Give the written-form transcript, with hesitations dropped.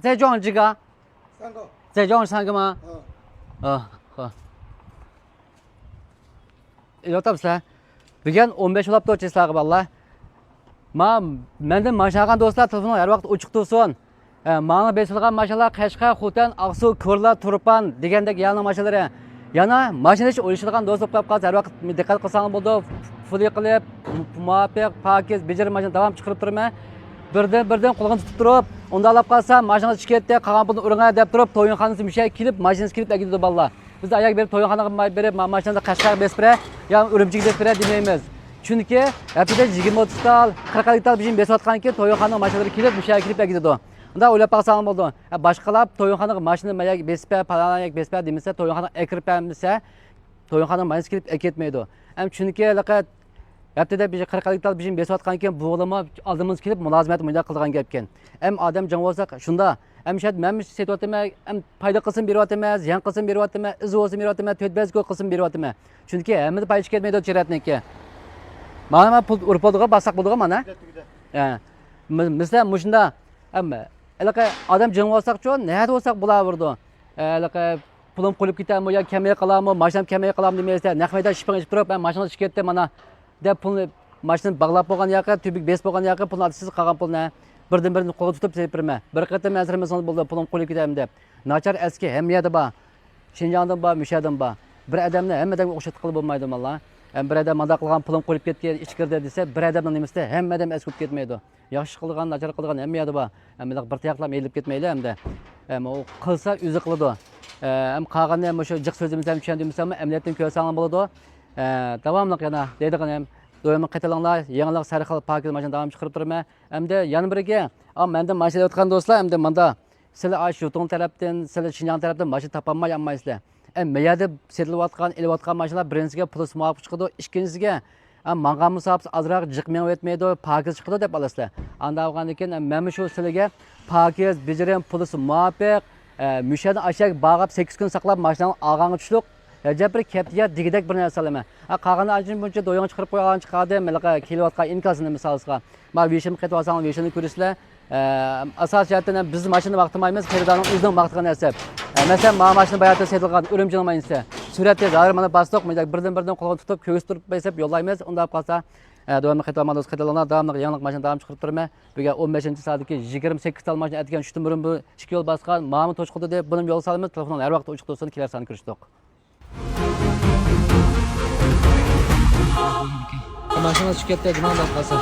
在装几个？三个。在装3个吗？好。Yo'qotibsizlar. Bugun 15 bo'lib turibdi sizlarga bolalar. Mendan mashaqan do'stlar telefonim har vaqt ochiq tursin. Mana besilgan mashinalar Qashqar, Xotan, Aqsu, Ko'rla, Turpan degandek yangi mashinalari. Yana mashina ish o'yishadigan do'stlar qilib qolsa har vaqt diqqat qilsangiz bo'ldi. Fuli qilib, muvaffaq, pokiz, bejar mashina davom chiqarib turman. Birdan qo'lga tutib turib, unda olib qolsa mashina chiqayotdi, qolgan pulni uringa deb turib, to'yinxonasi mishay kelib, mashinasi kelib agidi bolalar. Biz ayak berib to'yinxonaga berib, mashinani Qashqarga besib bera, yo Urumchiga besib bera demaymiz. Chunki haftada 20-30 tal, 40 tal bizim besayotgan keyin to'yinxonaning mashinalari kelib, mishay kelib agidi. Unda o'ylab qolsam bo'ldi. Boshqalab to'yinxonaga mashina mayak besib bera, palanayak besib bera demasa, to'yinxonaga ekirib bermasa, to'yinxonaning mashinasi kelib ketmaydi. Ham chunki laqat haftada bir 40 tal bizim besayotgan keyin bo'g'lama oldimiz kelib mulozimat munda qilgan gap ekan. Ham odam jon bo'lsa shunda ham shart men setyapman, ham foyda qilsin beryapman, ziyon qilsin beryapman, iz o'zim beryapman, to'tbazgo qilsin beryapman. Chunki hammada foyda ketmaydi chiratniki. Mana pul urpodiga basak bo'ldiga mana. Misal mushunda hamma alaqa odam jon bo'lsaqcho, nima bo'lsaq bo'laverdi. Alaqa pulim qo'lib ketami yo kamay qilammi, mashinam kamay qilammi demaysiz. Naqmayda shiping ichib turib, men mashina chiqib ketdi mana deb pulni mashinani bog'lab bo'lgan yoqqa, tubik besib bo'lgan yoqqa pulni siz qolgan pulni birdan qo'lga tutib sepirma. Bir qatam asramasam bo'ldi, pulim qo'lib ketami deb. Nachar eski hamiyada bor. Shinjongdan bor, Mishadan bor. Bir odamni hammadan o'xshat qilib bo'lmaydi mallar. Bir odam manda qilgan pulim qo'lib ketgan, ichkirdi desa, bir odamning nimasi hammadan eskib ketmaydi. Yaxshi qilgan, nachar qilgan hamiyada bor. Hamma bir tayaqlab elib ketmaydi hamda. U qilsa o'zi qiladi. Ham qolganda ham o'sha jiq so'zimiz ham tushundimizmi, amaliyotdan ko'rsang bo'ladi. Davomli yana deydigan ham do'yimni qaytaringlar, yangilik sarxil pakiz mashina davom chiqarib turman. Hamda yana biriga, menda mashina o'tgan do'stlar, hamda menda sizlar ash yutun tarafdan, sizlar Shinjong tarafdan mashina topolmay olmaysizlar. Meyada setilayotgan, elayotgan mashinalar birinchisiga pulus muvofiq chiqadi, ikkinchisiga mangan musofir azroq jiqmay o'tmaydi, pakiz chiqadi deb olasizlar. Anda olgandan keyin men shu sizlarga pakiz, bijirim, pulus muvofiq, mushani ashak bog'ab 8 kun saqlab mashinani olganga tushlik Jabir keptiya digidek bir narsalama. Qolganda ancha buncha do'yong chiqarib qo'ygan chiqadi, malaqa kelayotgan inkasini misolga. Men veshim qaytib olsam, veshini ko'rishlar. Asosiyatdan biz mashina vaqtmaymiz, xaridorning o'zining vaqtiga nasib. Masalan, men mashina bayatda setilgan Urumchining mayinsa. Suratga zahir mana basdoq, birdan qo'lga tutib, ko'rsatib besib yollaymiz. Unda qolsa davomli qaytolmadik qaytalanlar, davomli yangilik mashina davom chiqarib turman. Bugun 15-soatdagi 28 tal mashina aytgan shtumirim bu 2 yo'l bosgan, ma'mi to'chqidi deb buni yo'l solamiz. Telefonlar har vaqt ochiq tursin, kelarsan ko'rishdik. Mashina chiqib ketdi, nima bo'lib qolsa.